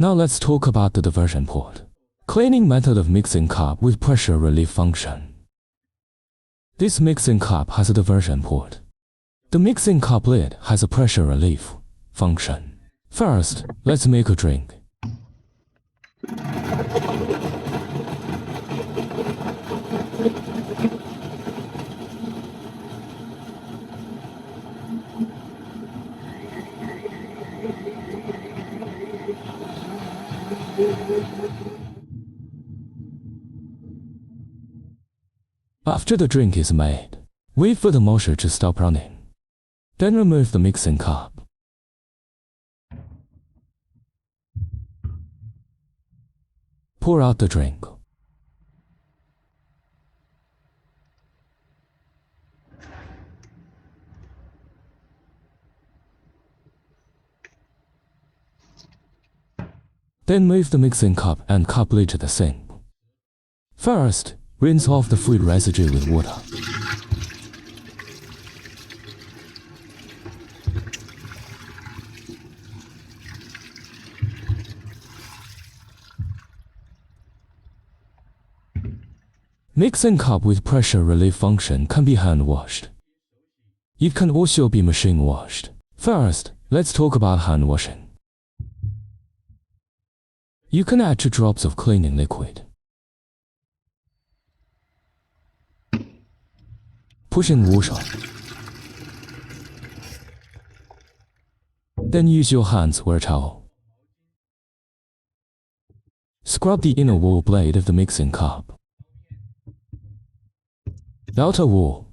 Now let's talk about the diversion port. Cleaning method of mixing cup with pressure relief function. This mixing cup has a diversion port. The mixing cup lid has a pressure relief function. First, let's make a drink. After the drink is made, wait for the motor to stop running. Then remove the mixing cup. Pour out the drink. Then move the mixing cup and cup lid to the sink. First, rinse off the food residue with water. Mixing cup with pressure relief function can be hand washed. It can also be machine washed. First, let's talk about hand washing. You can add 2 drops of cleaning liquid. Push in water. Then use your hands or a towel. Scrub the inner wall blade of the mixing cup. Outer wall.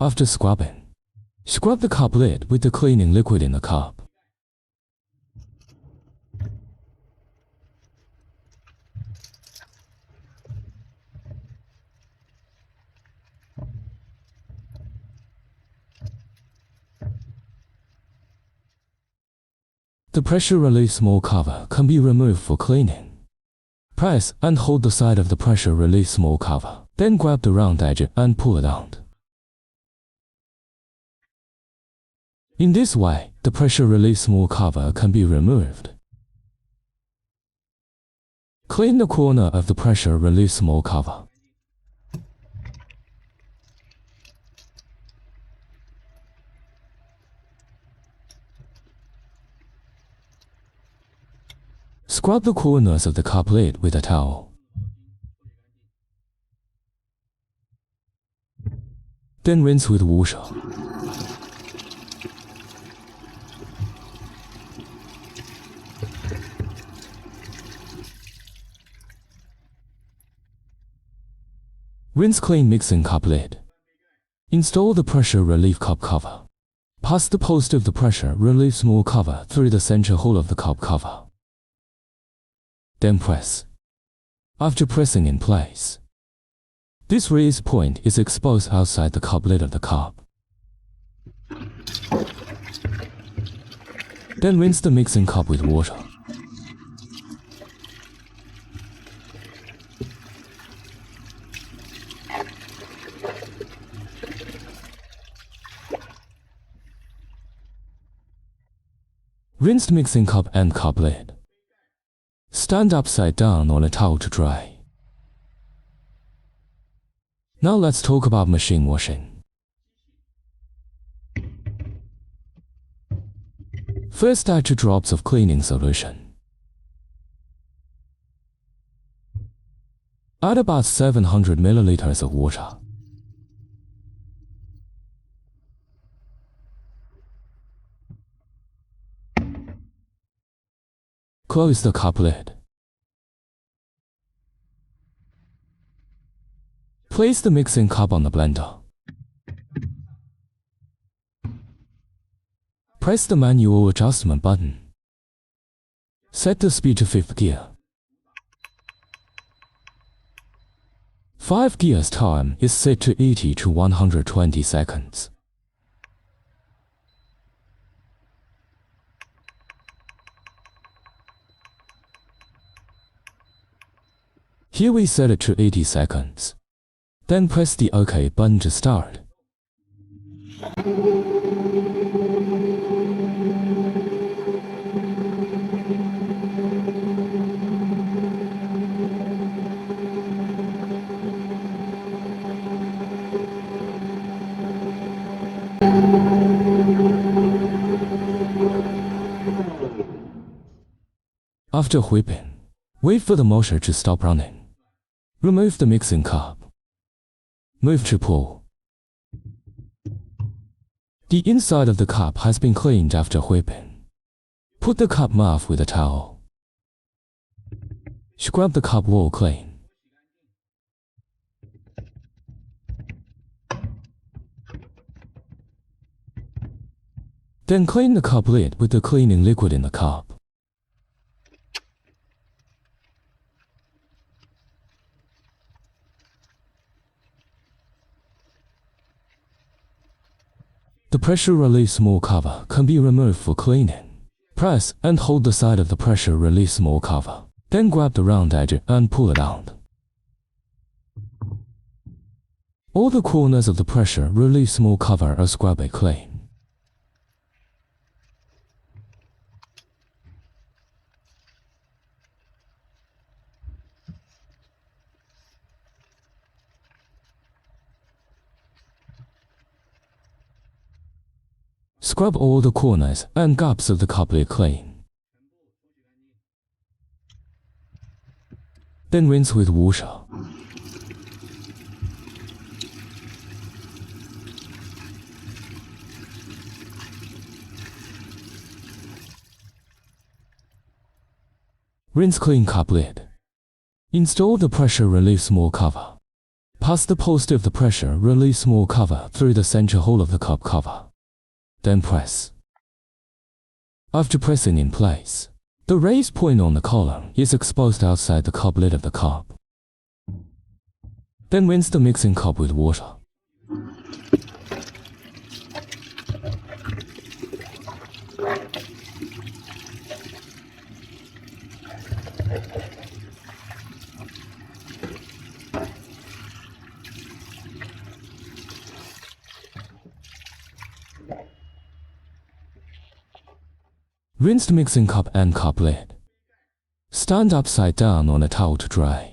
After scrubbing, scrub the cup lid with the cleaning liquid in the cup. The pressure relief small cover can be removed for cleaning. Press and hold the side of the pressure relief small cover. Then grab the round edge and pull it out. In this way, the pressure relief small cover can be removed. Clean the corner of the pressure relief small cover. Scrub the corners of the cup lid with a towel. Then rinse with water. Rinse clean mixing cup lid. Install the pressure relief cup cover. Pass the post of the pressure relief small cover through the center hole of the cup cover. Then press. After pressing in place, this release point is exposed outside the cup lid of the cup. Then rinse the mixing cup with water. Rinsed mixing cup and cup lid. Stand upside down on a towel to dry. Now let's talk about machine washing. First, add 2 drops of cleaning solution. Add about 700 milliliters of water. Close the cup lid. Place the mixing cup on the blender. Press the manual adjustment button. Set the speed to 5th gear. 5 gears time is set to 80 to 120 seconds. Here we set it to 80 seconds. Then press the OK button to start. After whipping, wait for the motor to stop running. Remove the mixing cup. Move to pull. The inside of the cup has been cleaned after whipping. Put the cup mouth with a towel. Scrub the cup wall clean. Then clean the cup lid with the cleaning liquid in the cup. The pressure release small cover can be removed for cleaning. Press and hold the side of the pressure release small cover. Then grab the round edge and pull it out. All the corners of the pressure release small cover are scrubbed clean. Scrub all the corners and gaps of the cup lid clean. Then rinse with water. Rinse clean cup lid. Install the pressure relief small cover. Pass the post of the pressure relief small cover through the center hole of the cup cover. Then press. After pressing in place, the raised point on the column is exposed outside the cup lid of the cup. Then rinse the mixing cup with water. Rinse the mixing cup and cup lid. Stand upside down on a towel to dry.